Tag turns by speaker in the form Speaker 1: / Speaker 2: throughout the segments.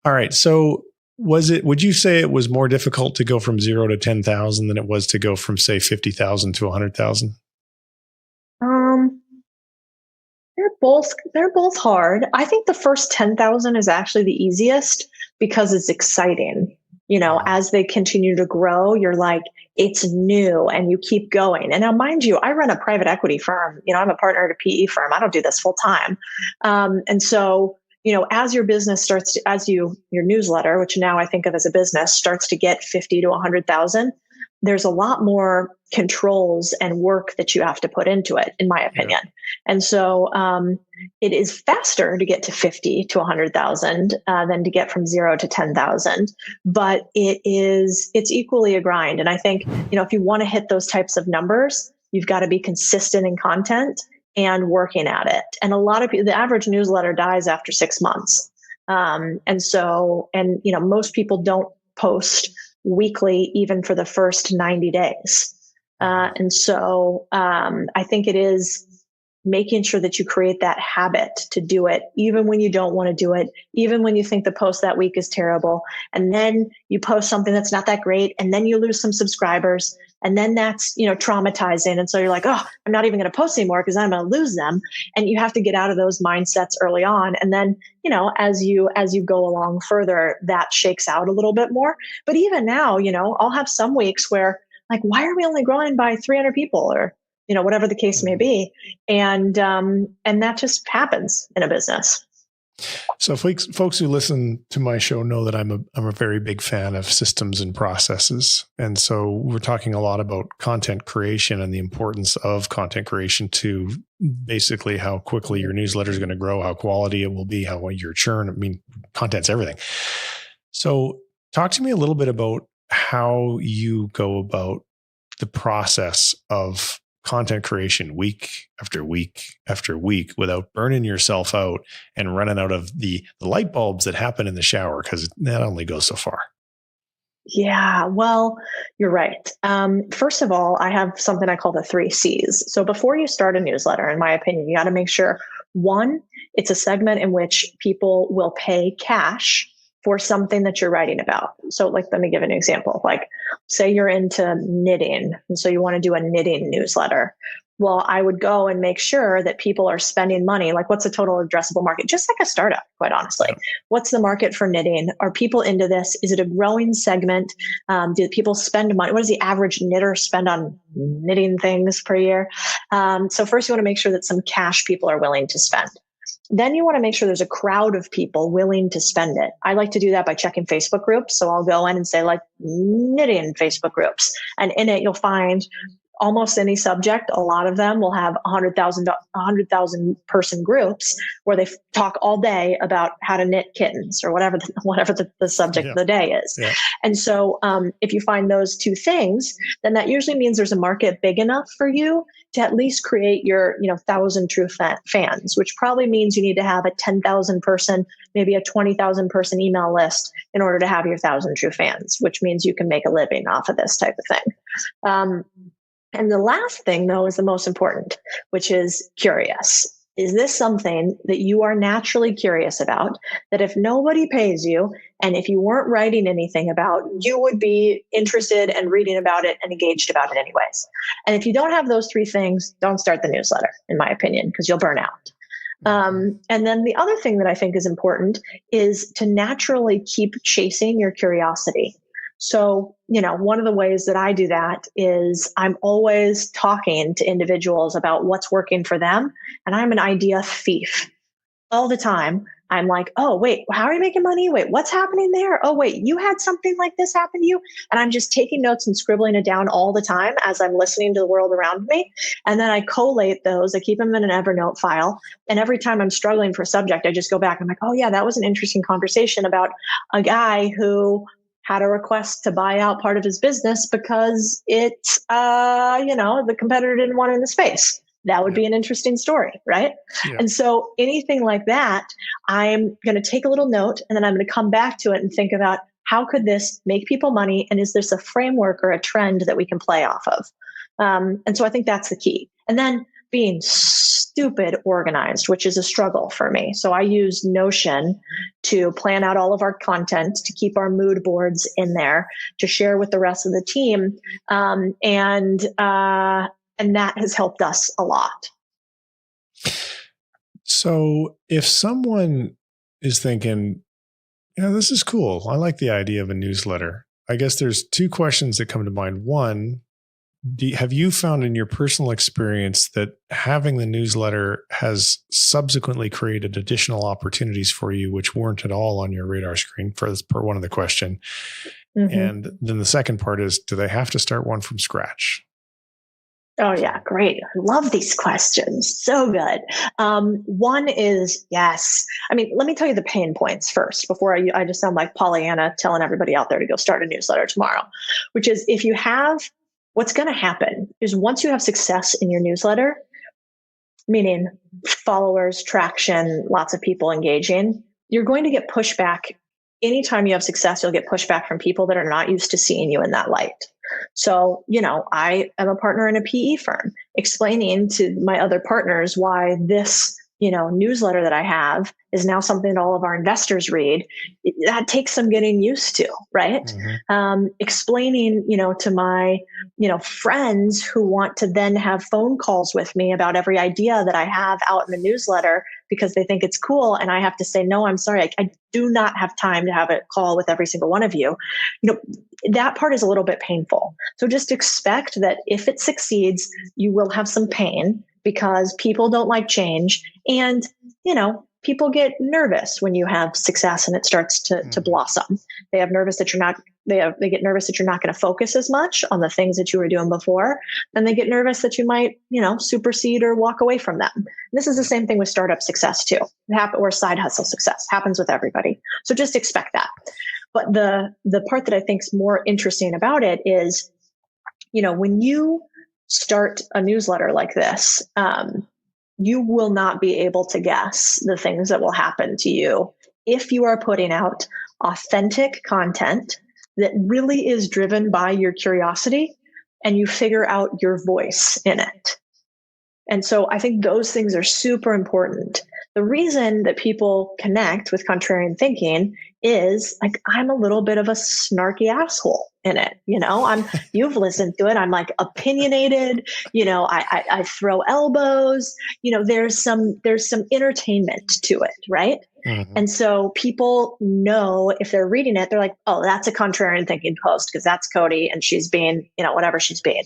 Speaker 1: All right. So would you say it was more difficult to go from 0 to 10,000 than it was to go from, say, 50,000 to 100,000?
Speaker 2: Um, they're both hard. I think the first 10,000 is actually the easiest because it's exciting. As they continue to grow, you're like, it's new and you keep going. And now, mind you, I run a private equity firm. I'm a partner at a PE firm. I don't do this full time. And so, as your business starts to, your newsletter, which now I think of as a business, starts to get 50 to 100,000, there's a lot more controls and work that you have to put into it, in my opinion. Yeah. And so it is faster to get to 50 to 100,000 than to get from 0 to 10,000. But it's equally a grind. And I think, if you want to hit those types of numbers, you've got to be consistent in content and working at it. And a lot of people, the average newsletter dies after 6 months. Most people don't post weekly, even for the first 90 days. I think it is making sure that you create that habit to do it, even when you don't want to do it, even when you think the post that week is terrible. And then you post something that's not that great, and then you lose some subscribers. And then that's, traumatizing. And so you're like, oh, I'm not even going to post anymore because I'm going to lose them. And you have to get out of those mindsets early on. And then, as you go along further, that shakes out a little bit more. But even now, I'll have some weeks where, like, why are we only growing by 300 people or, whatever the case may be. And that just happens in a business.
Speaker 1: So folks who listen to my show know that I'm a very big fan of systems and processes. And so we're talking a lot about content creation and the importance of content creation to basically how quickly your newsletter is going to grow, how quality it will be, how your churn. I mean, content's everything. So talk to me a little bit about how you go about the process of content creation week after week after week without burning yourself out and running out of the light bulbs that happen in the shower, because that only goes so far.
Speaker 2: Yeah, well, you're right. First of all, I have something I call the 3 C's. So before you start a newsletter, in my opinion, you got to make sure, 1, it's a segment in which people will pay cash for something that you're writing about. So let me give an example. Say you're into knitting, and so you want to do a knitting newsletter. Well, I would go and make sure that people are spending money. What's the total addressable market? Just like a startup, quite honestly. Yeah. What's the market for knitting? Are people into this? Is it a growing segment? Do people spend money? What does the average knitter spend on knitting things per year? So first, you want to make sure that some cash people are willing to spend. Then you want to make sure there's a crowd of people willing to spend it. I like to do that by checking Facebook groups. So I'll go in and say, knitting Facebook groups. And in it, you'll find almost any subject. A lot of them will have 100,000 person groups where they talk all day about how to knit kittens or whatever the subject of the day is. Yeah. And so if you find those 2 things, then that usually means there's a market big enough for you to at least create your 1,000 true fans, which probably means you need to have a 10,000 person, maybe a 20,000 person email list in order to have your 1,000 true fans, which means you can make a living off of this type of thing. And the last thing, though, is the most important, which is curious. Is this something that you are naturally curious about, that if nobody pays you and if you weren't writing anything about, you would be interested and reading about it and engaged about it anyways? And if you don't have those 3 things, don't start the newsletter, in my opinion, because you'll burn out. And then the other thing that I think is important is to naturally keep chasing your curiosity. So, one of the ways that I do that is I'm always talking to individuals about what's working for them. And I'm an idea thief all the time. I'm like, oh, wait, how are you making money? Wait, what's happening there? Oh, wait, you had something like this happen to you? And I'm just taking notes and scribbling it down all the time as I'm listening to the world around me. And then I collate those. I keep them in an Evernote file. And every time I'm struggling for a subject, I just go back. I'm like, oh, yeah, that was an interesting conversation about a guy who had a request to buy out part of his business because the competitor didn't want it in the space. That would be an interesting story, right? Yeah. And so anything like that, I'm going to take a little note and then I'm going to come back to it and think about how could this make people money? And is this a framework or a trend that we can play off of? And so I think that's the key. And then being stupid organized, which is a struggle for me. So I use Notion to plan out all of our content, to keep our mood boards in there, to share with the rest of the team. And that has helped us a lot.
Speaker 1: So if someone is thinking, this is cool, I like the idea of a newsletter, I guess there's two questions that come to mind. One, have you found in your personal experience that having the newsletter has subsequently created additional opportunities for you, which weren't at all on your radar screen, for this part one of the question? Mm-hmm. And then the second part is, do they have to start one from scratch?
Speaker 2: Oh, yeah. Great. I love these questions. So good. One is yes. I mean, let me tell you the pain points first before I just sound like Pollyanna telling everybody out there to go start a newsletter tomorrow, which is if you have, what's going to happen is once you have success in your newsletter, meaning followers, traction, lots of people engaging, you're going to get pushback. Anytime you have success, you'll get pushback from people that are not used to seeing you in that light. So, I am a partner in a PE firm, explaining to my other partners why this, newsletter that I have is now something that all of our investors read. That takes some getting used to, right? Mm-hmm. Explaining, to my, friends who want to then have phone calls with me about every idea that I have out in the newsletter because they think it's cool. And I have to say, no, I'm sorry. I do not have time to have a call with every single one of you. That part is a little bit painful. So just expect that if it succeeds, you will have some pain because people don't like change. And, people get nervous when you have success and it starts to blossom. They get nervous that you're not going to focus as much on the things that you were doing before. And they get nervous that you might, supersede or walk away from them. And this is the same thing with startup success too, or side hustle success. Happens with everybody. So just expect that. But the part that I think is more interesting about it is, when you start a newsletter like this, you will not be able to guess the things that will happen to you if you are putting out authentic content that really is driven by your curiosity and you figure out your voice in it. And so I think those things are super important. The reason that people connect with contrarian thinking is like, I'm a little bit of a snarky asshole in it. You've listened to it. I'm like opinionated, I throw elbows, there's some entertainment to it. Right. Mm-hmm. And so people know if they're reading it, they're like, oh, that's a contrarian thinking post because that's Cody and she's being, whatever she's being.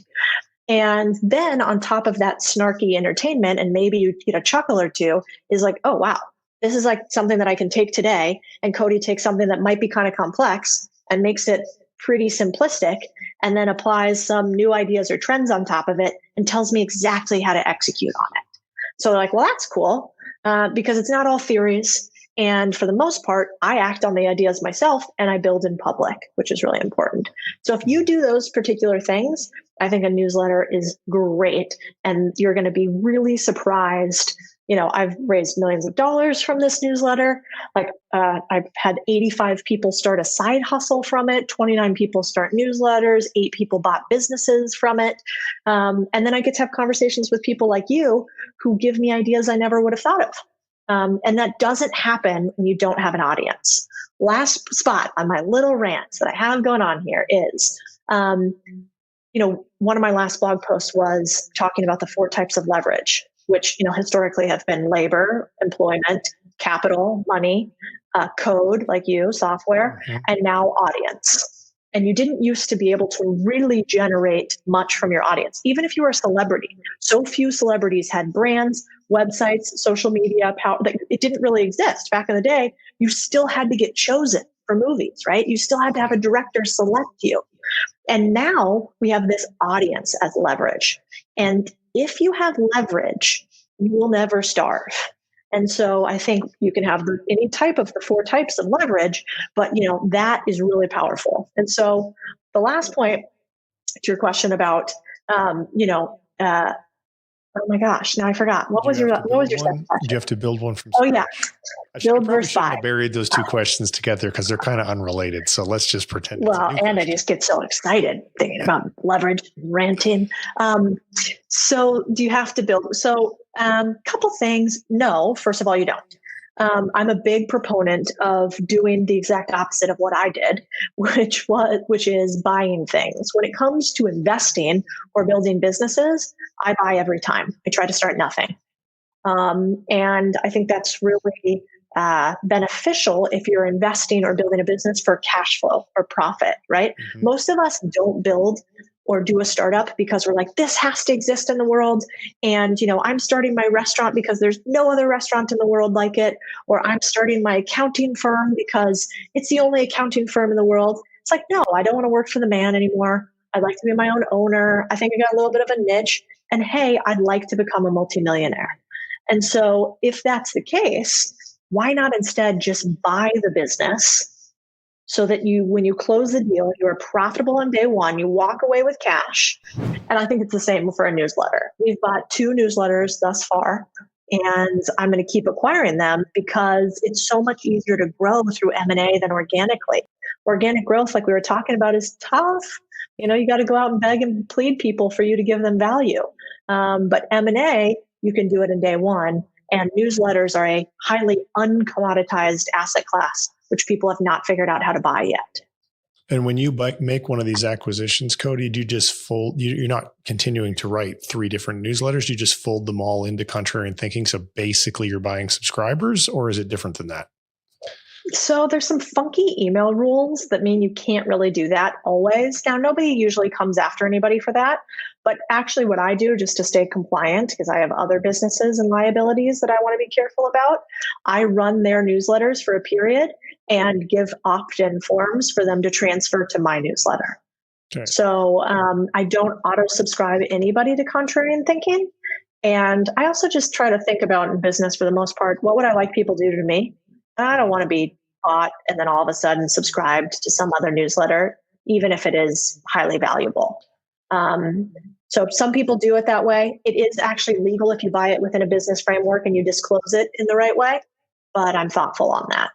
Speaker 2: And then on top of that snarky entertainment, and maybe you get a chuckle or two, is like, oh, wow, this is like something that I can take today. And Cody takes something that might be kind of complex and makes it pretty simplistic and then applies some new ideas or trends on top of it and tells me exactly how to execute on it. So they're like, well, that's cool because it's not all theories. And for the most part, I act on the ideas myself and I build in public, which is really important. So if you do those particular things, I think a newsletter is great. And you're going to be really surprised. I've raised millions of dollars from this newsletter. I've had 85 people start a side hustle from it. 29 people start newsletters. 8 people bought businesses from it. And then I get to have conversations with people like you who give me ideas I never would have thought of. And that doesn't happen when you don't have an audience. Last spot on my little rant that I have going on here is, one of my last blog posts was talking about the 4 types of leverage, which, historically have been labor, employment, capital, money, code, like you, software, mm-hmm. and now audience. And you didn't used to be able to really generate much from your audience, even if you were a celebrity. So few celebrities had brands, websites, social media, power. It didn't really exist. Back in the day, you still had to get chosen for movies, right? You still had to have a director select you. And now we have this audience as leverage. And if you have leverage, you will never starve. And so I think you can have any type of the 4 types of leverage, but that is really powerful. And so the last point to your question about, oh my gosh, now I forgot. What was your second question?
Speaker 1: Do you have to build one from
Speaker 2: scratch?
Speaker 1: Oh yeah.
Speaker 2: Build versus buy.
Speaker 1: I buried those 2 questions together because they're kind of unrelated. So let's just pretend.
Speaker 2: Well, and I just get so excited thinking about leverage, ranting. So do you have to build? So couple things. No, first of all, you don't. I'm a big proponent of doing the exact opposite of what I did, which is buying things. When it comes to investing or building businesses, I buy every time. I try to start nothing. And I think that's really beneficial if you're investing or building a business for cash flow or profit, right? Mm-hmm. Most of us don't build or do a startup because we're like, this has to exist in the world. And, I'm starting my restaurant because there's no other restaurant in the world like it. Or I'm starting my accounting firm because it's the only accounting firm in the world. It's like, no, I don't want to work for the man anymore. I'd like to be my own owner. I think I got a little bit of a niche. And hey, I'd like to become a multimillionaire. And so if that's the case, why not instead just buy the business so that when you close the deal, you're profitable on day one, you walk away with cash. And I think it's the same for a newsletter. We've bought 2 newsletters thus far, and I'm going to keep acquiring them because it's so much easier to grow through M&A than organically. Organic growth, like we were talking about, is tough. You got to go out and beg and plead people for you to give them value. But M&A, you can do it in day one. And newsletters are a highly uncommoditized asset class, which people have not figured out how to buy yet.
Speaker 1: And when you make one of these acquisitions, Cody, do you just fold, you're not continuing to write 3 different newsletters, you just fold them all into Contrarian Thinking. So basically you're buying subscribers, or is it different than that?
Speaker 2: So there's some funky email rules that mean you can't really do that always. Now, nobody usually comes after anybody for that. But actually what I do just to stay compliant, because I have other businesses and liabilities that I want to be careful about, I run their newsletters for a period and give opt-in forms for them to transfer to my newsletter. Okay. So I don't auto-subscribe anybody to Contrarian Thinking. And I also just try to think about in business, for the most part, what would I like people to do to me? I don't want to be bought and then all of a sudden subscribed to some other newsletter, even if it is highly valuable. So some people do it that way. It is actually legal if you buy it within a business framework and you disclose it in the right way, but I'm thoughtful on that.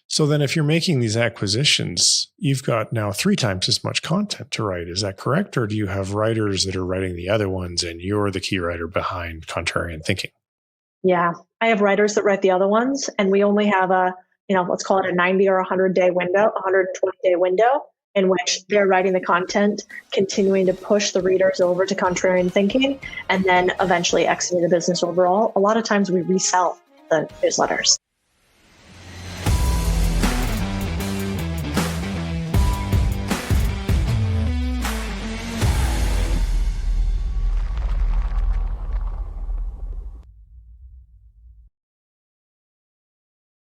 Speaker 1: So then if you're making these acquisitions, you've got now 3 times as much content to write. Is that correct? Or do you have writers that are writing the other ones and you're the key writer behind Contrarian Thinking?
Speaker 2: Yeah, I have writers that write the other ones, and we only have let's call it a 90 or 100-day window, 120-day window in which they're writing the content, continuing to push the readers over to Contrarian Thinking, and then eventually exiting the business overall. A lot of times we resell the newsletters.